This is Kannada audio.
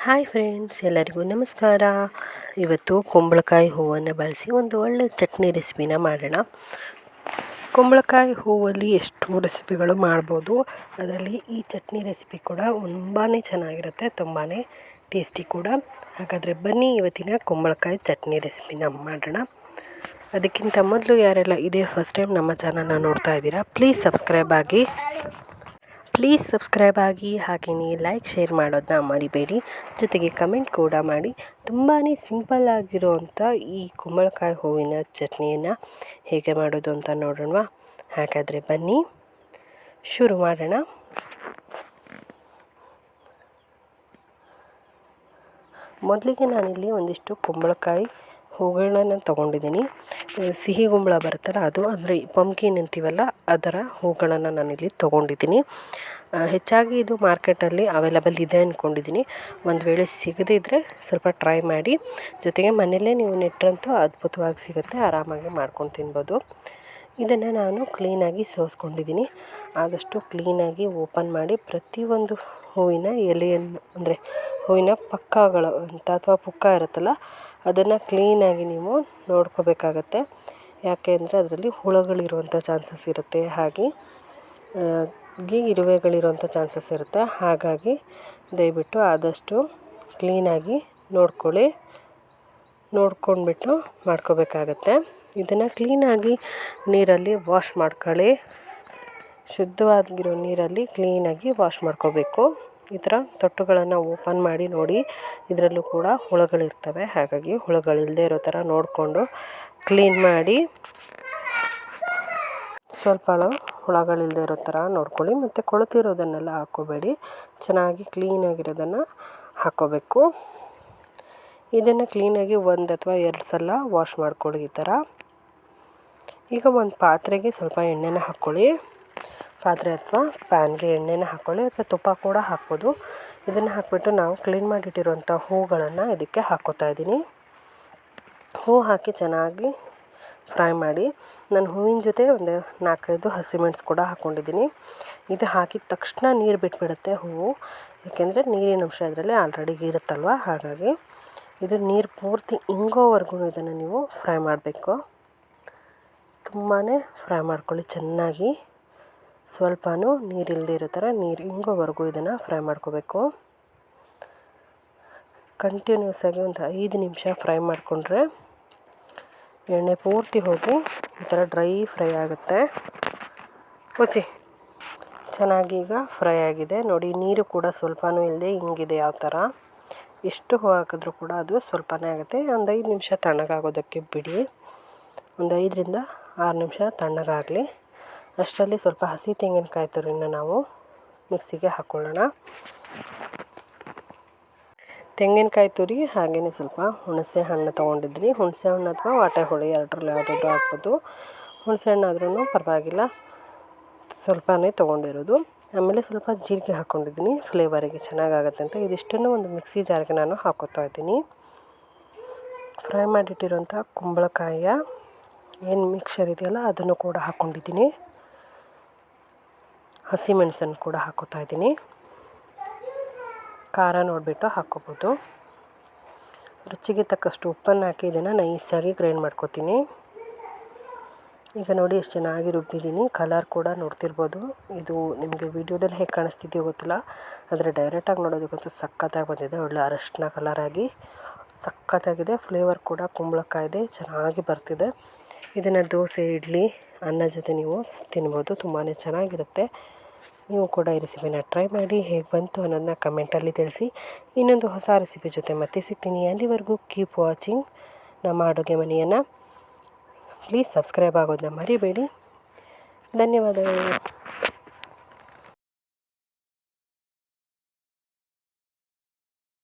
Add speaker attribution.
Speaker 1: ಹಾಯ್ ಫ್ರೆಂಡ್ಸ್, ಎಲ್ಲರಿಗೂ ನಮಸ್ಕಾರ. ಇವತ್ತು ಕುಂಬಳಕಾಯಿ ಹೂವನ್ನು ಬಳಸಿ ಒಂದು ಒಳ್ಳೆ ಚಟ್ನಿ ರೆಸಿಪಿನ ಮಾಡೋಣ. ಕುಂಬಳಕಾಯಿ ಹೂವಲ್ಲಿ ಎಷ್ಟು ರೆಸಿಪಿಗಳು ಮಾಡ್ಬೋದು. ಅದರಲ್ಲಿ ಈ ಚಟ್ನಿ ರೆಸಿಪಿ ಕೂಡ ತುಂಬಾ ಚೆನ್ನಾಗಿರುತ್ತೆ, ತುಂಬಾ ಟೇಸ್ಟಿ ಕೂಡ. ಹಾಗಾದರೆ ಬನ್ನಿ ಇವತ್ತಿನ ಕುಂಬಳಕಾಯಿ ಚಟ್ನಿ ರೆಸಿಪಿನ ಮಾಡೋಣ. ಅದಕ್ಕಿಂತ ಮೊದಲು ಯಾರೆಲ್ಲ ಇದೇ ಫಸ್ಟ್ ಟೈಮ್ ನಮ್ಮ ಚಾನಲ್ನ ನೋಡ್ತಾ ಇದ್ದೀರಾ, ಪ್ಲೀಸ್ ಸಬ್ಸ್ಕ್ರೈಬ್ ಆಗಿ ಹಾಗೆಯೇ ಲೈಕ್ ಶೇರ್ ಮಾಡೋದನ್ನ ಮರಿಬೇಡಿ. ಜೊತೆಗೆ ಕಮೆಂಟ್ ಕೂಡ ಮಾಡಿ. ತುಂಬಾ ಸಿಂಪಲ್ ಆಗಿರೋವಂಥ ಈ ಕುಂಬಳಕಾಯಿ ಹೂವಿನ ಚಟ್ನಿಯನ್ನು ಹೇಗೆ ಮಾಡೋದು ಅಂತ ನೋಡೋಣ. ಹಾಗಾದರೆ ಬನ್ನಿ ಶುರು ಮಾಡೋಣ. ಮೊದಲಿಗೆ ನಾನಿಲ್ಲಿ ಒಂದಿಷ್ಟು ಕುಂಬಳಕಾಯಿ ಹೂಗಳನ್ನ ತೊಗೊಂಡಿದ್ದೀನಿ. ಸಿಹಿ ಕುಂಬಳ ಬರುತ್ತಲ್ಲ ಅದು, ಅಂದರೆ ಪಂಪ್ಕಿನ್ ಅಂತೀವಲ್ಲ ಅದರ ಹೂಗಳನ್ನು ನಾನಿಲ್ಲಿ ತೊಗೊಂಡಿದ್ದೀನಿ. ಹೆಚ್ಚಾಗಿ ಇದು ಮಾರ್ಕೆಟಲ್ಲಿ ಅವೈಲಬಲ್ ಇದೆ ಅಂದ್ಕೊಂಡಿದ್ದೀನಿ. ಒಂದು ವೇಳೆ ಸಿಗದೇ ಇದ್ದರೆ ಸ್ವಲ್ಪ ಟ್ರೈ ಮಾಡಿ. ಜೊತೆಗೆ ಮನೆಯಲ್ಲೇ ನೀವು ನೆಟ್ಟರಂತೂ ಅದ್ಭುತವಾಗಿ ಸಿಗುತ್ತೆ, ಆರಾಮಾಗಿ ಮಾಡ್ಕೊಂಡು ತಿನ್ಬೋದು. ಇದನ್ನು ನಾನು ಕ್ಲೀನಾಗಿ ಸೋಸ್ಕೊಂಡಿದ್ದೀನಿ. ಆದಷ್ಟು ಕ್ಲೀನಾಗಿ ಓಪನ್ ಮಾಡಿ ಪ್ರತಿಯೊಂದು ಹೂವಿನ ಎಲೆಯನ್ನು, ಅಂದರೆ ಹೂವಿನ ಪಕ್ಕಗಳು ಅಂತ ಅಥವಾ ಪುಕ್ಕ ಇರುತ್ತಲ್ಲ ಅದನ್ನು ಕ್ಲೀನಾಗಿ ನೀವು ನೋಡ್ಕೋಬೇಕಾಗತ್ತೆ. ಯಾಕೆ ಅಂದರೆ ಅದರಲ್ಲಿ ಹುಳುಗಳಿರುವಂಥ ಚಾನ್ಸಸ್ ಇರುತ್ತೆ, ಹಾಗೆ ಇರುವೆಗಳಿರುವಂಥ ಚಾನ್ಸಸ್ ಇರುತ್ತೆ. ಹಾಗಾಗಿ ದಯವಿಟ್ಟು ಆದಷ್ಟು ಕ್ಲೀನಾಗಿ ನೋಡ್ಕೊಂಡ್ಬಿಟ್ಟು ಮಾಡ್ಕೋಬೇಕಾಗತ್ತೆ. ಇದನ್ನು ಕ್ಲೀನಾಗಿ ನೀರಲ್ಲಿ ವಾಶ್ ಮಾಡ್ಕೊಳ್ಳಿ. ಶುದ್ಧವಾಗಿರೋ ನೀರಲ್ಲಿ ಕ್ಲೀನಾಗಿ ವಾಶ್ ಮಾಡ್ಕೋಬೇಕು. ಈ ಥರ ತೊಟ್ಟುಗಳನ್ನು ಓಪನ್ ಮಾಡಿ ನೋಡಿ, ಇದರಲ್ಲೂ ಕೂಡ ಹುಳುಗಳಿರ್ತವೆ. ಹಾಗಾಗಿ ಹುಳುಗಳಿಲ್ಲದೆ ಇರೋ ಥರ ನೋಡಿಕೊಂಡು ಕ್ಲೀನ್ ಮಾಡಿ. ಸ್ವಲ್ಪ ಹುಳುಗಳಿಲ್ಲದೆ ಇರೋ ಥರ ನೋಡ್ಕೊಳ್ಳಿ. ಮತ್ತು ಕೊಳೆತಿರೋದನ್ನೆಲ್ಲ ಹಾಕ್ಕೋಬೇಡಿ, ಚೆನ್ನಾಗಿ ಕ್ಲೀನಾಗಿರೋದನ್ನು ಹಾಕ್ಕೋಬೇಕು. ಇದನ್ನು ಕ್ಲೀನಾಗಿ 1 ಅಥವಾ 2 ಸಲ ವಾಶ್ ಮಾಡ್ಕೊಳ್ಳಿ ಈ ಥರ. ಈಗ ಒಂದು ಪಾತ್ರೆಗೆ ಸ್ವಲ್ಪ ಎಣ್ಣೆನ ಹಾಕ್ಕೊಳ್ಳಿ. ಪಾತ್ರೆ ಅಥವಾ ಪ್ಯಾನ್ಗೆ ಎಣ್ಣೆನ ಹಾಕ್ಕೊಳ್ಳಿ, ಅಥವಾ ತುಪ್ಪ ಕೂಡ ಹಾಕ್ಬೋದು. ಇದನ್ನು ಹಾಕ್ಬಿಟ್ಟು ನಾವು ಕ್ಲೀನ್ ಮಾಡಿಟ್ಟಿರುವಂಥ ಹೂಗಳನ್ನು ಇದಕ್ಕೆ ಹಾಕ್ಕೋತಾ ಇದ್ದೀನಿ. ಹೂ ಹಾಕಿ ಚೆನ್ನಾಗಿ ಫ್ರೈ ಮಾಡಿ. ನಾನು ಹೂವಿನ ಜೊತೆ ಒಂದು 4-5 ಹಸಿಮೆಣಸು ಕೂಡ ಹಾಕ್ಕೊಂಡಿದ್ದೀನಿ. ಇದು ಹಾಕಿದ ತಕ್ಷಣ ನೀರು ಬಿಟ್ಬಿಡುತ್ತೆ ಹೂವು, ಏಕೆಂದರೆ ನೀರಿನ ಅಂಶ ಇದರಲ್ಲಿ ಆಲ್ರೆಡಿ ಇರುತ್ತಲ್ವ. ಹಾಗಾಗಿ ಇದು ನೀರು ಪೂರ್ತಿ ಇಂಗೋವರೆಗೂ ಇದನ್ನು ನೀವು ಫ್ರೈ ಮಾಡಬೇಕು. ತುಂಬಾ ಫ್ರೈ ಮಾಡ್ಕೊಳ್ಳಿ ಚೆನ್ನಾಗಿ. ಸ್ವಲ್ಪನೂ ನೀರಿಲ್ಲದೆ ಇರೋ ಥರ ನೀರು ಇಂಗೋವರೆಗೂ ಇದನ್ನು ಫ್ರೈ ಮಾಡ್ಕೋಬೇಕು. ಕಂಟಿನ್ಯೂಸ್ ಆಗಿ ಒಂದು 5 ನಿಮಿಷ ಫ್ರೈ ಮಾಡಿಕೊಂಡ್ರೆ ಎಣ್ಣೆ ಪೂರ್ತಿ ಹೋಗಿ ಈ ಥರ ಡ್ರೈ ಫ್ರೈ ಆಗುತ್ತೆ. ಚೆನ್ನಾಗಿ ಈಗ ಫ್ರೈ ಆಗಿದೆ ನೋಡಿ. ನೀರು ಕೂಡ ಸ್ವಲ್ಪನೂ ಇಲ್ಲದೆ ಹಿಂಗಿದೆ ಯಾವ ಥರ. ಎಷ್ಟು ಹೂ ಹಾಕಿದ್ರೂ ಕೂಡ ಅದು ಸ್ವಲ್ಪನೇ ಆಗುತ್ತೆ. ಒಂದು 5 ನಿಮಿಷ ತಣ್ಣಗಾಗೋದಕ್ಕೆ ಬಿಡಿ. ಒಂದು 5ರಿಂದ 6 ನಿಮಿಷ ತಣ್ಣಗಾಗಲಿ. ಅಷ್ಟರಲ್ಲಿ ಸ್ವಲ್ಪ ಹಸಿ ತೆಂಗಿನಕಾಯಿ ತುರಿನ ನಾವು ಮಿಕ್ಸಿಗೆ ಹಾಕ್ಕೊಳ್ಳೋಣ. ತೆಂಗಿನಕಾಯಿ ತುರಿ ಹಾಗೆಯೇ ಸ್ವಲ್ಪ ಹುಣಸೆ ಹಣ್ಣು ತೊಗೊಂಡಿದ್ದೀನಿ. ಹುಣಸೆ ಹಣ್ಣು ಅಥವಾ ವಾಟೆ ಹುಳಿ ಎರಡರಲ್ಲಿ ಯಾವುದಾದ್ರೂ ಹಾಕ್ಬೋದು. ಹುಣಸೆ ಹಣ್ಣು ಆದ್ರೂ ಪರವಾಗಿಲ್ಲ, ಸ್ವಲ್ಪನೇ ತೊಗೊಂಡಿರೋದು. ಆಮೇಲೆ ಸ್ವಲ್ಪ ಜೀರಿಗೆ ಹಾಕ್ಕೊಂಡಿದ್ದೀನಿ, ಫ್ಲೇವರಿಗೆ ಚೆನ್ನಾಗಾಗುತ್ತೆ ಅಂತ. ಇದಿಷ್ಟನ್ನು ಒಂದು ಮಿಕ್ಸಿ ಜಾರ್ಗೆ ನಾನು ಹಾಕ್ಕೋತಾ ಇದ್ದೀನಿ. ಫ್ರೈ ಮಾಡಿಟ್ಟಿರೋಂಥ ಕುಂಬಳಕಾಯಿಯ ಏನು ಮಿಕ್ಸರ್ ಇದೆಯಲ್ಲ ಅದನ್ನು ಕೂಡ ಹಾಕ್ಕೊಂಡಿದ್ದೀನಿ. ಹಸಿಮೆಣಸನ್ನು ಕೂಡ ಹಾಕ್ಕೋತಾ ಇದ್ದೀನಿ. ಖಾರ ನೋಡಿಬಿಟ್ಟು ಹಾಕ್ಕೋಬೋದು. ರುಚಿಗೆ ತಕ್ಕಷ್ಟು ಉಪ್ಪನ್ನು ಹಾಕಿ ಇದನ್ನು ನೈಸಾಗಿ ಗ್ರೈಂಡ್ ಮಾಡ್ಕೋತೀನಿ. ಈಗ ನೋಡಿ ಎಷ್ಟು ಚೆನ್ನಾಗಿ ರುಬ್ಬಿದ್ದೀನಿ. ಕಲರ್ ಕೂಡ ನೋಡ್ತಿರ್ಬೋದು. ಇದು ನಿಮಗೆ ವಿಡಿಯೋದಲ್ಲಿ ಹೇಗೆ ಕಾಣಿಸ್ತಿದೆಯೋ ಗೊತ್ತಿಲ್ಲ, ಆದರೆ ಡೈರೆಕ್ಟಾಗಿ ನೋಡೋದಕ್ಕಂತೂ ಸಖತ್ತಾಗಿ ಬಂದಿದೆ. ಒಳ್ಳೆ ಅರಶಿನ ಕಲರಾಗಿ ಸಖತ್ತಾಗಿದೆ. ಫ್ಲೇವರ್ ಕೂಡ ಕುಂಬಳಕಾಯಿದೆ ಚೆನ್ನಾಗಿ ಬರ್ತಿದೆ. ಇದನ್ನು ದೋಸೆ, ಇಡ್ಲಿ, ಅನ್ನ ಜೊತೆ ನೀವು ತಿನ್ಬೋದು. ತುಂಬಾ ಚೆನ್ನಾಗಿರುತ್ತೆ. ನೀವು ಕೂಡ ಈ ರೆಸಿಪಿನ ಟ್ರೈ ಮಾಡಿ. ಹೇಗೆ ಬಂತು ಅನ್ನೋದನ್ನ ಕಮೆಂಟಲ್ಲಿ ತಿಳಿಸಿ. ಇನ್ನೊಂದು ಹೊಸ ರೆಸಿಪಿ ಜೊತೆ ಮತ್ತೆ ಸಿಗ್ತೀನಿ. ಅಲ್ಲಿವರೆಗೂ ಕೀಪ್ ವಾಚಿಂಗ್ ನಮ್ಮ ಅಡುಗೆ ಮನೆಯನ್ನು. ಪ್ಲೀಸ್ ಸಬ್ಸ್ಕ್ರೈಬ್ ಆಗೋದನ್ನ ಮರಿಬೇಡಿ. ಧನ್ಯವಾದಗಳು.